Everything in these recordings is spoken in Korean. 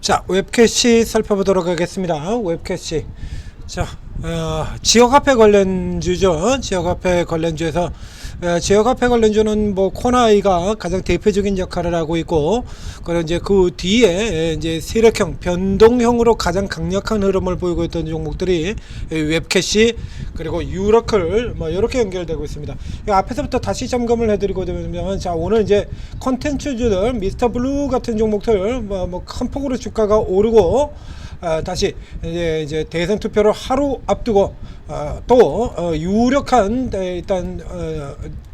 자, 웹캐시 살펴보도록 하겠습니다. 웹캐시. 자, 지역화폐 관련주죠. 지역화폐 관련주에서 지역화폐 관련주는 뭐 코나이가 가장 대표적인 역할을 하고 있고, 그리고 이제 그 뒤에 이제 세력형, 변동형으로 가장 강력한 흐름을 보이고 있던 종목들이 웹캐시 그리고 유러클 뭐 이렇게 연결되고 있습니다. 앞에서부터 다시 점검을 해드리고 되면, 자, 오늘 이제 컨텐츠주들 미스터 블루 같은 종목들 뭐 큰 폭으로 주가가 오르고. 다시 이제 대선 투표를 하루 앞두고 또 유력한 일단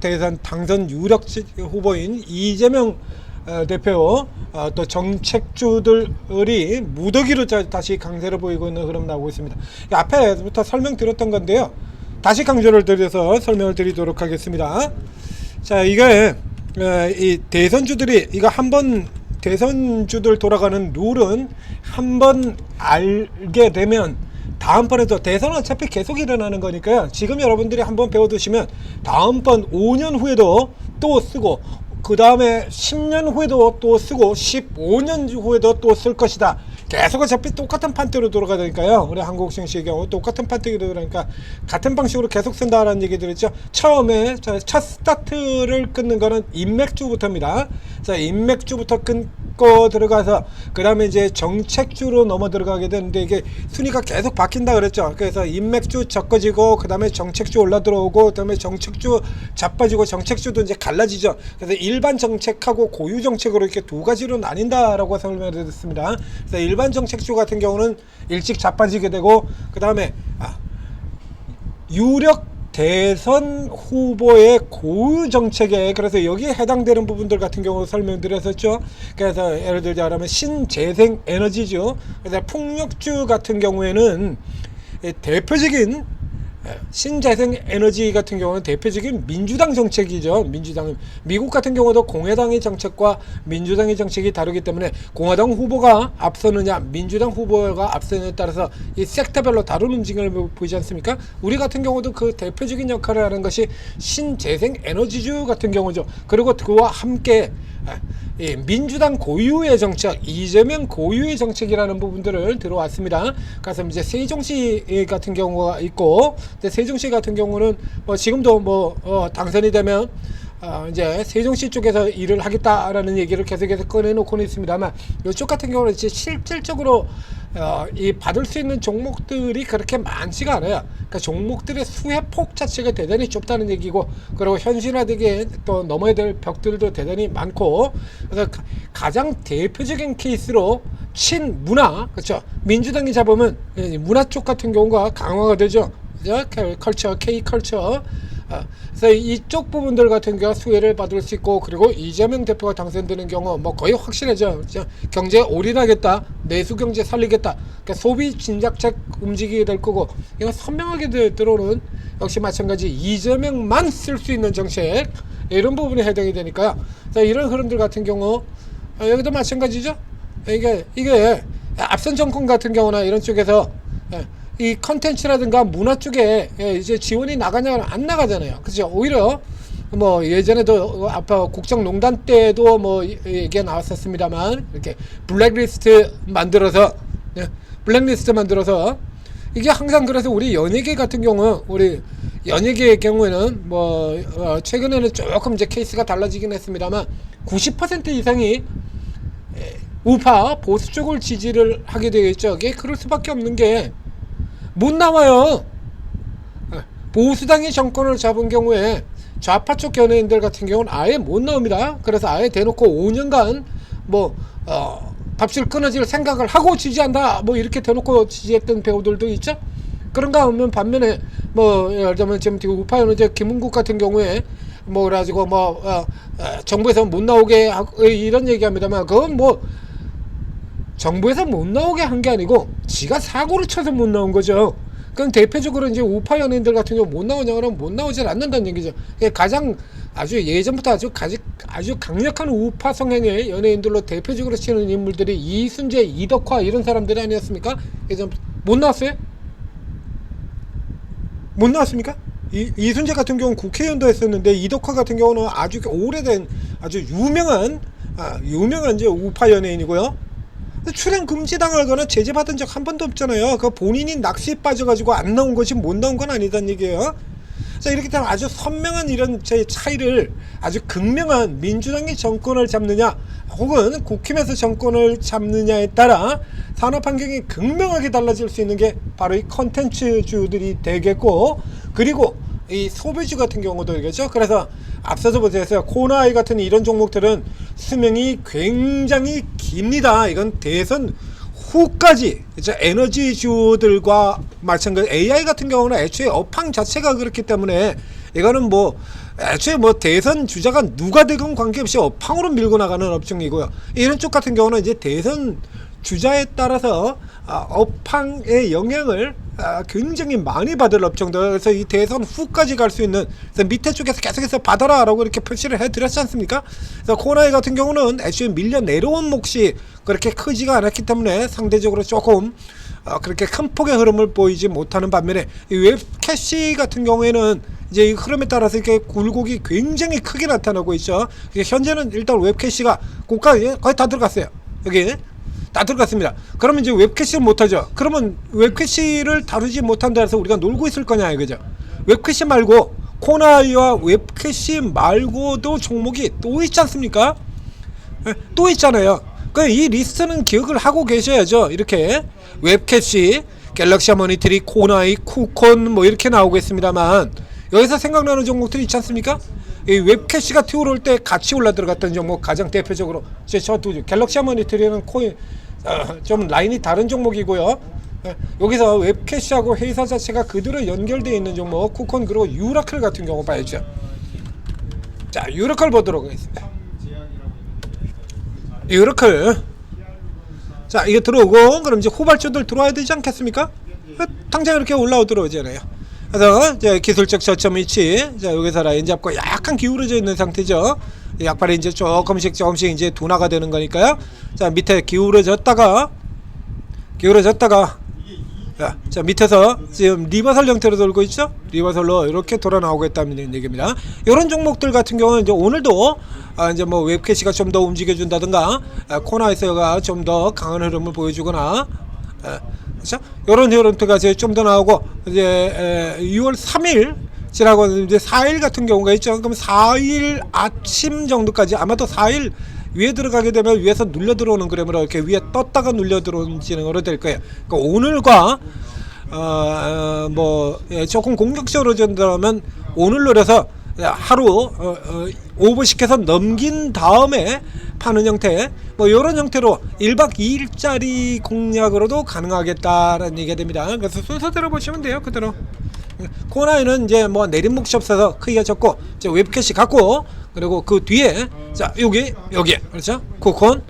대선 당선 유력 후보인 이재명 대표 또 정책주들이 무더기로 다시 강세를 보이고 있는 흐름 나오고 있습니다. 앞에부터 설명드렸던 건데요. 다시 강조를 드려서 설명을 드리도록 하겠습니다. 자, 이게 이 대선주들이 이거 한번 대선주들 돌아가는 룰은 한번 알게 되면 다음번에도 대선은 어차피 계속 일어나는 거니까요. 지금 여러분들이 한번 배워두시면 다음번 5년 후에도 또 쓰고, 그 다음에 10년 후에도 또 쓰고 15년 후에도 또 쓸 것이다. 계속 어차피 똑같은 판대로 돌아가니까요. 우리 한국증시의 경우 똑같은 판대로 돌아가니까 같은 방식으로 계속 쓴다라는 얘기 들었죠. 처음에 첫 스타트를 끊는 거는 인맥주부터입니다. 자, 인맥주부터 끊고 들어가서 그 다음에 이제 정책주로 넘어 들어가게 되는데, 이게 순위가 계속 바뀐다 그랬죠. 그래서 인맥주 적어지고 그 다음에 정책주 올라 들어오고 그 다음에 정책주 자빠지고 정책주도 이제 갈라지죠. 그래서 일반 정책하고 고유 정책으로 이렇게 두 가지로 나뉜다라고 설명을 드렸습니다. 그래서 일반 정책주 같은 경우는 일찍 자빠지게 되고, 그 다음에 유력 대선 후보의 고유 정책에, 그래서 여기에 해당되는 부분들 같은 경우 설명드렸었죠. 그래서 예를 들자면 신재생 에너지죠. 그래서 풍력주 같은 경우에는 대표적인 신재생 에너지 같은 경우는 대표적인 민주당 정책이죠. 민주당, 미국 같은 경우도 공화당의 정책과 민주당의 정책이 다르기 때문에 공화당 후보가 앞서느냐 민주당 후보가 앞서느냐에 따라서 이 섹터별로 다른 움직임을 보이지 않습니까? 우리 같은 경우도 그 대표적인 역할을 하는 것이 신재생 에너지주 같은 경우죠. 그리고 그와 함께 민주당 고유의 정책, 이재명 고유의 정책이라는 부분들을 들어왔습니다. 그래서 이제 세종시 같은 경우가 있고, 세종시 같은 경우는 뭐 지금도 뭐 당선이 되면 이제 세종시 쪽에서 일을 하겠다라는 얘기를 계속해서 꺼내놓고는 있습니다만, 이쪽 같은 경우는 이제 실질적으로 이 받을 수 있는 종목들이 그렇게 많지가 않아요. 그러니까 종목들의 수혜폭 자체가 대단히 좁다는 얘기고, 그리고 현실화되게 또 넘어야 될 벽들도 대단히 많고, 그래서 가장 대표적인 케이스로 친문화, 그렇죠? 민주당이 잡으면 문화 쪽 같은 경우가 강화가 되죠. 컬처, K컬처. 그래서 이쪽 부분들 같은 경우 수혜를 받을 수 있고, 그리고 이재명 대표가 당선되는 경우 뭐 거의 확실하죠. 경제에 올인하겠다, 내수 경제 살리겠다, 그러니까 소비 진작책 움직이게 될 거고, 이건 선명하게 들어오는, 역시 마찬가지 이재명만 쓸 수 있는 정책, 이런 부분에 해당이 되니까요. 이런 흐름들 같은 경우 여기도 마찬가지죠. 이게 앞선 정권 같은 경우나 이런 쪽에서 이 컨텐츠라든가 문화 쪽에 이제 지원이 나가냐 안 나가잖아요. 그죠? 오히려 뭐 예전에도 아까 국정농단 때도 뭐 얘기가 나왔었습니다만, 이렇게 블랙리스트 만들어서 이게 항상, 그래서 우리 연예계 같은 경우, 우리 연예계의 경우에는 뭐 최근에는 조금 이제 케이스가 달라지긴 했습니다만 90% 이상이 우파 보수 쪽을 지지를 하게 되어 있죠. 이게 그럴 수밖에 없는 게, 못 나와요. 보수당이 정권을 잡은 경우에 좌파 쪽 연예인들 같은 경우는 아예 못 나옵니다. 그래서 아예 대놓고 5년간 뭐 밥줄 끊어질 생각을 하고 지지한다, 뭐 이렇게 대놓고 지지했던 배우들도 있죠. 그런가 하면 반면에 뭐 예를 들면 지금 우파 연예인 김은국 같은 경우에 뭐 그래가지고 뭐 정부에서 못 나오게 이런 얘기합니다만, 그건 뭐 정부에서 못 나오게 한 게 아니고 지가 사고를 쳐서 못 나온 거죠. 그럼 대표적으로 이제 우파 연예인들 같은 경우 못 나오냐 그러면 못 나오질 않는다는 얘기죠. 가장 아주 예전부터 아주 강력한 우파 성향의 연예인들로 대표적으로 치는 인물들이 이순재, 이덕화 이런 사람들이 아니었습니까? 예전 못 나왔어요? 못 나왔습니까? 이순재 같은 경우는 국회의원도 했었는데, 이덕화 같은 경우는 아주 오래된 아주 유명한 이제 우파 연예인이고요. 출연 금지 당하거나 제재받은 적 한 번도 없잖아요. 그 본인이 낚시에 빠져가지고 안 나온 것이 못 나온 건 아니단 얘기예요. 자, 이렇게 되면 아주 선명한 이런 차이를 아주 극명한 민주당이 정권을 잡느냐 혹은 국힘에서 정권을 잡느냐에 따라 산업 환경이 극명하게 달라질 수 있는 게 바로 이 컨텐츠주들이 되겠고, 그리고 이 소비주 같은 경우도 되겠죠. 그래서 앞서서 보셨어요. 코나이 같은 이런 종목들은 수명이 굉장히 깁니다. 이건 대선 후까지 에너지주들과 마찬가지. AI 같은 경우는 애초에 업황 자체가 그렇기 때문에 이거는 뭐 애초에 뭐 대선 주자가 누가 되건 관계없이 업황으로 밀고 나가는 업종이고요. 이런 쪽 같은 경우는 이제 대선 주자에 따라서 업황의 영향을 굉장히 많이 받을 업종들. 그래서 이 대선 후까지 갈 수 있는, 그래서 밑에 쪽에서 계속해서 받아라 라고 이렇게 표시를 해드렸지 않습니까? 그래서 코나이 같은 경우는 애초에 밀려 내려온 몫이 그렇게 크지가 않았기 때문에 상대적으로 조금 그렇게 큰 폭의 흐름을 보이지 못하는 반면에 이 웹캐시 같은 경우에는 이제 이 흐름에 따라서 이렇게 굴곡이 굉장히 크게 나타나고 있죠. 현재는 일단 웹캐시가 고가에 거의 다 들어갔어요. 여기 다 들어갔습니다. 그러면 이제 웹캐시를 못하죠. 그러면 웹캐시를 다루지 못한다 해서 우리가 놀고 있을 거냐, 그죠? 웹캐시 말고 코나이와 웹캐시 말고도 종목이 또 있지 않습니까? 또 있잖아요. 이 리스트는 기억을 하고 계셔야죠. 이렇게 웹캐시, 갤럭시 모니터리, 코나이, 쿠콘 뭐 이렇게 나오고 있습니다만, 여기서 생각나는 종목들이 있지 않습니까? 이 웹캐시가 튀어올 때 같이 올라 들어갔던 종목, 가장 대표적으로 저 두 갤럭시 모니터리는 코인 좀 라인이 다른 종목이고요. 여기서 웹캐시하고 회사 자체가 그대로 연결되어 있는 종목, 쿠콘, 그리고 유라클 같은 경우 봐야죠. 자, 유라클 보도록 하겠습니다. 유라클, 자, 이게 들어오고 그럼 이제 후발주들 들어와야 되지 않겠습니까? 당장 이렇게 올라오도록 오잖아요. 그래서 이제 기술적 저점 위치, 자, 여기서 라인 잡고 약간 기울어져 있는 상태죠. 약발이 이제 조금씩 이제 둔화가 되는 거니까요. 자, 밑에 기울어졌다가 자, 밑에서 지금 리버설 형태로 돌고 있죠. 리버설로 이렇게 돌아 나오고 있다는 얘기입니다. 이런 종목들 같은 경우는 이제 오늘도 이제 뭐 웹캐시가 좀 더 움직여준다든가, 코나이스가 좀 더 강한 흐름을 보여주거나, 그렇죠? 이런 흐름가 좀 더 나오고, 이제 6월 3일 지나고 이제 4일 같은 경우가 있죠. 그럼 4일 아침 정도까지, 아마도 4일 위에 들어가게 되면 위에서 눌려 들어오는 그램으로 이렇게 위에 떴다가 눌려 들어오는 진행으로 될 거예요. 그러니까 오늘과 조금 공격적으로 전달하면 오늘 노려서 하루 오버시켜서 넘긴 다음에 파는 형태, 뭐 이런 형태로 1박 2일짜리 공략으로도 가능하겠다라는 얘기가 됩니다. 그래서 순서대로 보시면 돼요. 그대로. 코나이는 이제 뭐 내림목이 없어서 크기가 적고, 이제 웹캐시 갖고, 그리고 그 뒤에 자, 여기 그렇죠? 쿠콘,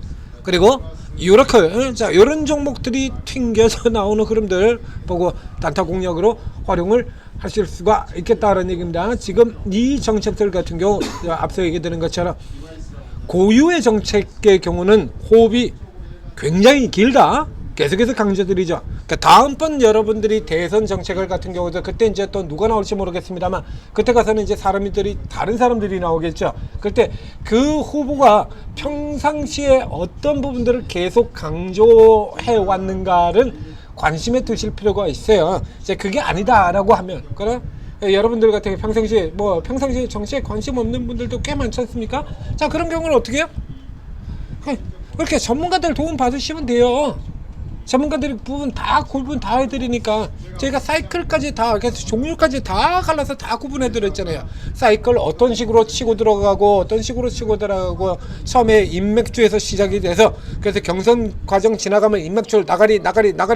그리고 유라클, 자, 이런 종목들이 튕겨서 나오는 흐름들 보고 단타 공략으로 활용을 하실 수가 있겠다는 얘기입니다. 지금 이 정책들 같은 경우 앞서 얘기드린 것처럼 고유의 정책의 경우는 호흡이 굉장히 길다. 계속해서 강조드리죠. 그러니까 다음번 여러분들이 대선 정책을 같은 경우도 그때 이제 또 누가 나올지 모르겠습니다만, 그때 가서는 이제 다른 사람들이 나오겠죠. 그때 그 후보가 평상시에 어떤 부분들을 계속 강조해 왔는가를 관심에 두실 필요가 있어요. 이제 그게 아니다라고 하면, 그래? 여러분들 같은 평상시에 정치에 관심 없는 분들도 꽤 많지 않습니까? 자, 그런 경우는 어떻게 해요? 그렇게 전문가들 도움 받으시면 돼요. 전문가들이 구분 다 해드리니까, 저희가 사이클까지 다, 그래서 종류까지 다 갈라서 다 구분해드렸잖아요. 사이클 어떤 식으로 치고 들어가고, 어떤 식으로 치고 들어가고, 처음에 인맥주에서 시작이 돼서, 그래서 경선 과정 지나가면 인맥주 나가리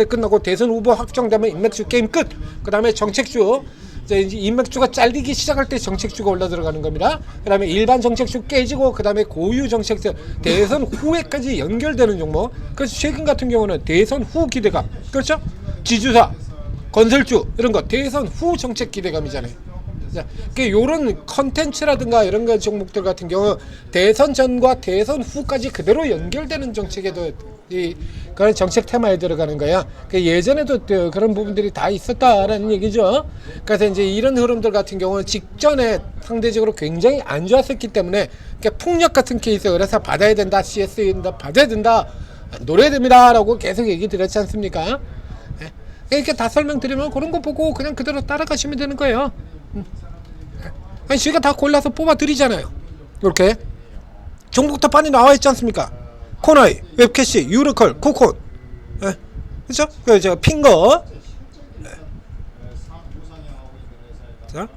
끝나고 대선 후보 확정되면 인맥주 게임 끝. 그 다음에 정책주, 이제 인맥주가 잘리기 시작할 때 정책주가 올라 들어가는 겁니다. 그 다음에 일반 정책주 깨지고, 그 다음에 고유 정책주, 대선 후에까지 연결되는 종목. 그래서 최근 같은 경우는 대선 후 기대감, 그렇죠? 지주사, 건설주, 이런 거 대선 후 정책 기대감이잖아요. 요런 컨텐츠라든가 이런 거 종목들 같은 경우 대선 전과 대선 후까지 그대로 연결되는 정책에도 그런 정책 테마에 들어가는 거야. 예전에도 그런 부분들이 다 있었다라는 얘기죠. 그래서 이제 이런 흐름들 같은 경우는 직전에 상대적으로 굉장히 안 좋았었기 때문에 폭력 같은 케이스, 그래서 받아야 된다, CS인다 받아야 된다 노려야 됩니다라고 계속 얘기 드렸지 않습니까? 예. 이렇게 다 설명드리면 그런 거 보고 그냥 그대로 따라가시면 되는 거예요. 아니 저희가 다 골라서 뽑아 드리잖아요. 이렇게 종목부터 많이 나와 있지 않습니까? 코나이, 웹캐시, 유로컬, 코콘, 예. 그렇죠? 그 제가 핑거. 예. 자,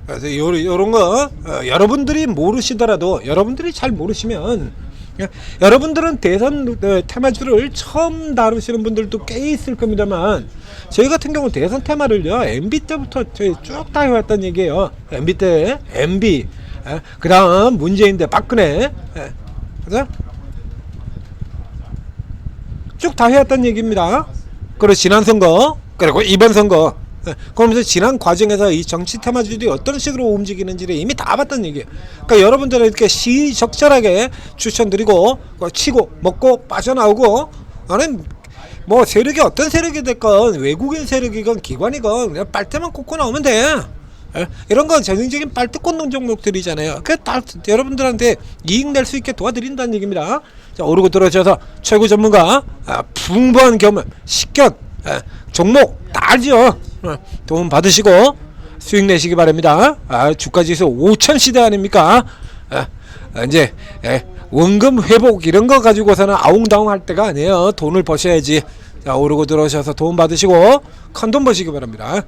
그래서 요런 거 여러분들이 모르시더라도 여러분들이 잘 모르시면 여러분들은 대선 테마주를 처음 다루시는 분들도 꽤 있을 겁니다만 저희 같은 경우 대선 테마를요 MB 때부터 저희 쭉 다 해왔단 얘기예요. MB 때 MB, 그 다음 문재인 대 박근혜, 그죠? 쭉 다 해왔단 얘기입니다. 그리고 지난 선거 그리고 이번 선거, 그러면서 지난 과정에서 이 정치 테마주들이 어떤 식으로 움직이는지를 이미 다 봤단 얘기예요. 그러니까 여러분들은 이렇게 시적절하게 추천드리고 치고 먹고 빠져나오고, 나는 뭐 세력이 어떤 세력이 됐건 외국인 세력이건 기관이건 그냥 빨대만 꽂고 나오면 돼. 이런 건 전형적인 빨대 꽂는 종목들이잖아요. 그 다 여러분들한테 이익 낼 수 있게 도와드린다는 얘기입니다. 자, 오르고 들어오셔서 최고 전문가, 풍부한 경험, 식견, 종목 다 알죠. 도움 받으시고 수익 내시기 바랍니다. 주가지수 5천 시대 아닙니까? 이제 원금 회복 이런 거 가지고서는 아웅다웅 할 때가 아니에요. 돈을 버셔야지. 자, 오르고 들어오셔서 도움 받으시고 큰 돈 버시기 바랍니다.